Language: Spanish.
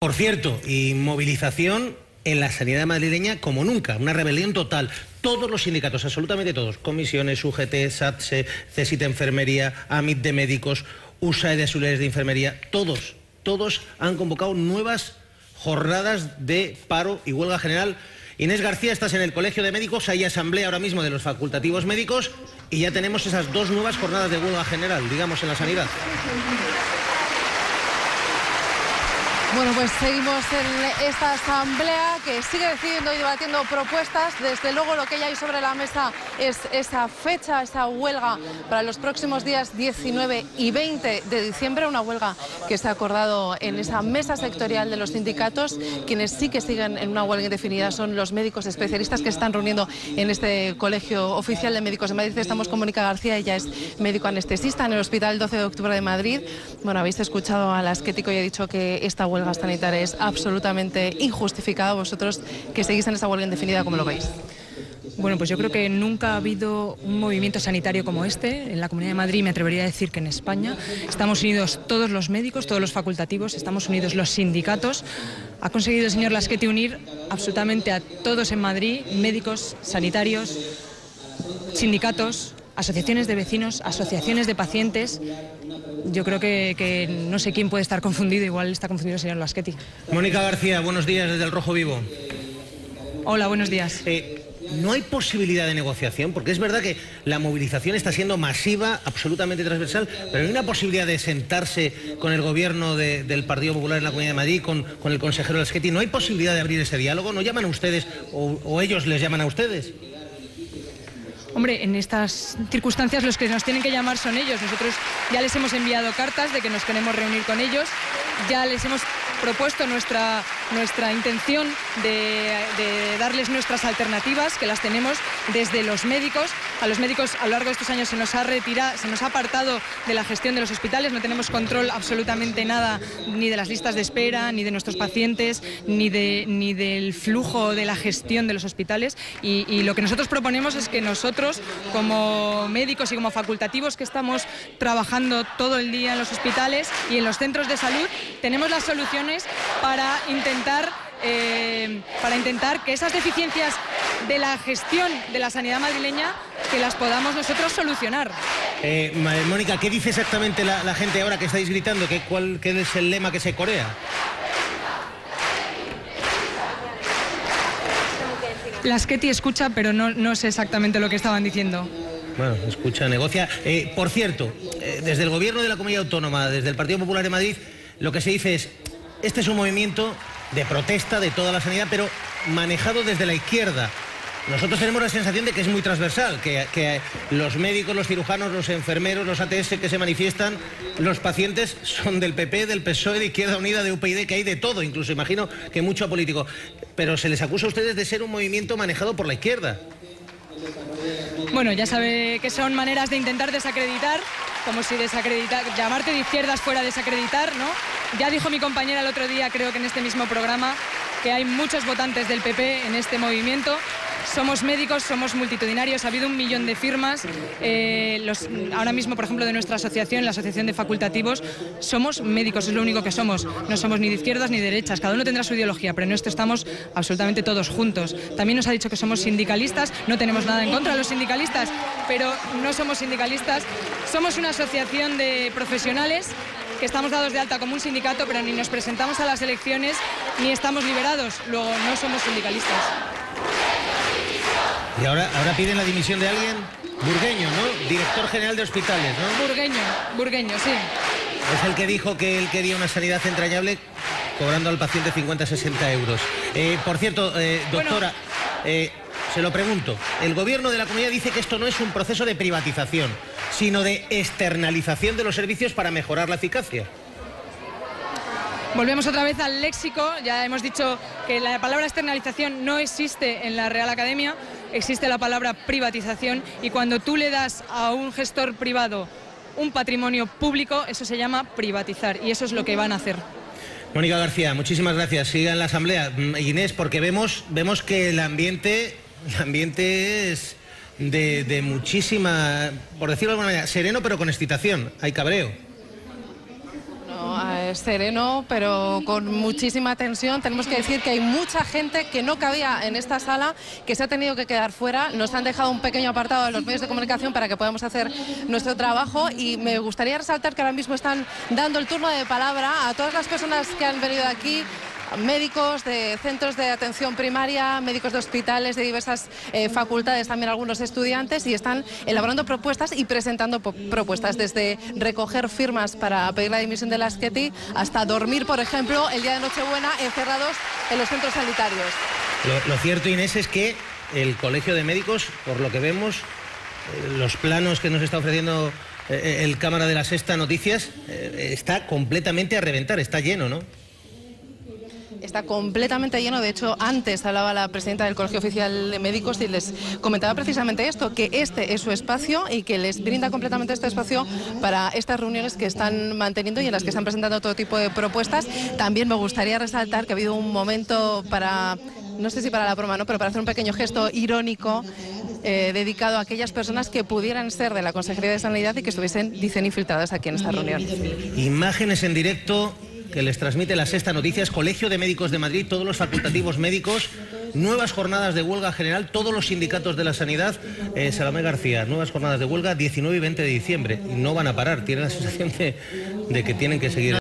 Por cierto, y movilización en la sanidad madrileña como nunca, una rebelión total. Todos los sindicatos, absolutamente todos, comisiones, UGT, SATSE, CESIT Enfermería, AMIT de médicos, USAE de auxiliares de enfermería, todos han convocado nuevas jornadas de paro y huelga general. Inés García, estás en el Colegio de Médicos, hay asamblea ahora mismo de los facultativos médicos y ya tenemos esas dos nuevas jornadas de huelga general, digamos, en la sanidad. Bueno, pues seguimos en esta asamblea que sigue decidiendo y debatiendo propuestas. Desde luego lo que ya hay sobre la mesa es esa fecha, esa huelga para los próximos días 19 y 20 de diciembre, una huelga que se ha acordado en esa mesa sectorial de los sindicatos. Quienes sí que siguen en una huelga indefinida son los médicos especialistas que se están reuniendo en este Colegio Oficial de Médicos de Madrid. Estamos con Mónica García, ella es médico anestesista en el Hospital 12 de Octubre de Madrid. Bueno, habéis escuchado a la Esquético y he dicho que esta huelga sanitaria es absolutamente injustificada. Vosotros que seguís en esa huelga indefinida, ¿cómo lo veis? Bueno, pues yo creo que nunca ha habido un movimiento sanitario como este. En la Comunidad de Madrid, me atrevería a decir que en España, estamos unidos todos los médicos, todos los facultativos, estamos unidos los sindicatos. Ha conseguido el señor Lasqueti unir absolutamente a todos en Madrid, médicos, sanitarios, sindicatos, asociaciones de vecinos, asociaciones de pacientes. Yo creo que no sé quién puede estar confundido, igual está confundido el señor Lasqueti. Mónica García, buenos días desde el Rojo Vivo. Hola, buenos días. ¿No hay posibilidad de negociación? Porque es verdad que la movilización está siendo masiva, absolutamente transversal, pero ¿hay una posibilidad de sentarse con el gobierno del Partido Popular en la Comunidad de Madrid, con el consejero Lasqueti? ¿No hay posibilidad de abrir ese diálogo? ¿No llaman a ustedes o ellos les llaman a ustedes? Hombre, en estas circunstancias los que nos tienen que llamar son ellos. Nosotros ya les hemos enviado cartas de que nos queremos reunir con ellos, ya les hemos propuesto nuestra intención de darles nuestras alternativas, que las tenemos desde los médicos. A los médicos a lo largo de estos años se nos ha apartado de la gestión de los hospitales, no tenemos control absolutamente nada, ni de las listas de espera, ni de nuestros pacientes, ni del flujo de la gestión de los hospitales. Y lo que nosotros proponemos es que nosotros, como médicos y como facultativos que estamos trabajando todo el día en los hospitales y en los centros de salud, tenemos las soluciones para intentar que esas deficiencias de la gestión de la sanidad madrileña, que las podamos nosotros solucionar. Mónica, ¿qué dice exactamente la gente ahora que estáis gritando? ¿Qué es el lema que se corea? Lasqueti escucha, pero no sé exactamente lo que estaban diciendo. Bueno, escucha, negocia. Por cierto, desde el Gobierno de la Comunidad Autónoma, desde el Partido Popular de Madrid, lo que se dice es: este es un movimiento de protesta de toda la sanidad, pero manejado desde la izquierda. Nosotros tenemos la sensación de que es muy transversal, que los médicos, los cirujanos, los enfermeros, los ATS que se manifiestan, los pacientes son del PP, del PSOE, de Izquierda Unida, de UPyD, que hay de todo, incluso imagino que mucho político. Pero se les acusa a ustedes de ser un movimiento manejado por la izquierda. Bueno, ya sabe que son maneras de intentar desacreditar, como si llamarte de izquierdas fuera desacreditar, ¿no? Ya dijo mi compañera el otro día, creo que en este mismo programa, que hay muchos votantes del PP en este movimiento. Somos médicos, somos multitudinarios, ha habido 1 millón de firmas. Ahora mismo, por ejemplo, de nuestra asociación, la Asociación de Facultativos, somos médicos, es lo único que somos. No somos ni de izquierdas ni de derechas, cada uno tendrá su ideología, pero en esto estamos absolutamente todos juntos. También nos ha dicho que somos sindicalistas, no tenemos nada en contra de los sindicalistas, pero no somos sindicalistas. Somos una asociación de profesionales que estamos dados de alta como un sindicato, pero ni nos presentamos a las elecciones ni estamos liberados, luego no somos sindicalistas. Y ahora piden la dimisión de alguien, Burgueño, ¿no? Director general de hospitales, ¿no? Burgueño, sí. Es el que dijo que él quería una sanidad entrañable cobrando al paciente 50-60 euros. Por cierto, doctora, se lo pregunto. El gobierno de la comunidad dice que esto no es un proceso de privatización, sino de externalización de los servicios para mejorar la eficacia. Volvemos otra vez al léxico, ya hemos dicho que la palabra externalización no existe en la Real Academia, existe la palabra privatización, y cuando tú le das a un gestor privado un patrimonio público, eso se llama privatizar, y eso es lo que van a hacer. Mónica García, muchísimas gracias. Siga en la asamblea. Inés, porque vemos que el ambiente es de muchísima, por decirlo de alguna manera, sereno pero con excitación. Hay cabreo. No, sereno, pero con muchísima tensión. Tenemos que decir que hay mucha gente que no cabía en esta sala, que se ha tenido que quedar fuera. Nos han dejado un pequeño apartado a los medios de comunicación para que podamos hacer nuestro trabajo, y me gustaría resaltar que ahora mismo están dando el turno de palabra a todas las personas que han venido aquí, médicos de centros de atención primaria, médicos de hospitales de diversas facultades, también algunos estudiantes, y están elaborando propuestas y presentando propuestas, desde recoger firmas para pedir la dimisión de Laschetti hasta dormir, por ejemplo, el día de Nochebuena encerrados en los centros sanitarios. Lo cierto, Inés, es que el Colegio de Médicos, por lo que vemos, los planos que nos está ofreciendo el Cámara de la Sexta Noticias, está completamente a reventar, está lleno, ¿no? Está completamente lleno. De hecho, antes hablaba la presidenta del Colegio Oficial de Médicos y les comentaba precisamente esto, que este es su espacio y que les brinda completamente este espacio para estas reuniones que están manteniendo y en las que están presentando todo tipo de propuestas. También me gustaría resaltar que ha habido un momento para, no sé si para la broma, ¿no?, pero para hacer un pequeño gesto irónico dedicado a aquellas personas que pudieran ser de la Consejería de Sanidad y que estuviesen, dicen, infiltradas aquí en esta reunión. Imágenes en directo que les transmite la Sexta Noticias. Colegio de Médicos de Madrid, todos los facultativos médicos, nuevas jornadas de huelga general, todos los sindicatos de la sanidad. Salomé García, nuevas jornadas de huelga 19 y 20 de diciembre. Y no van a parar, tienen la sensación de que tienen que seguir.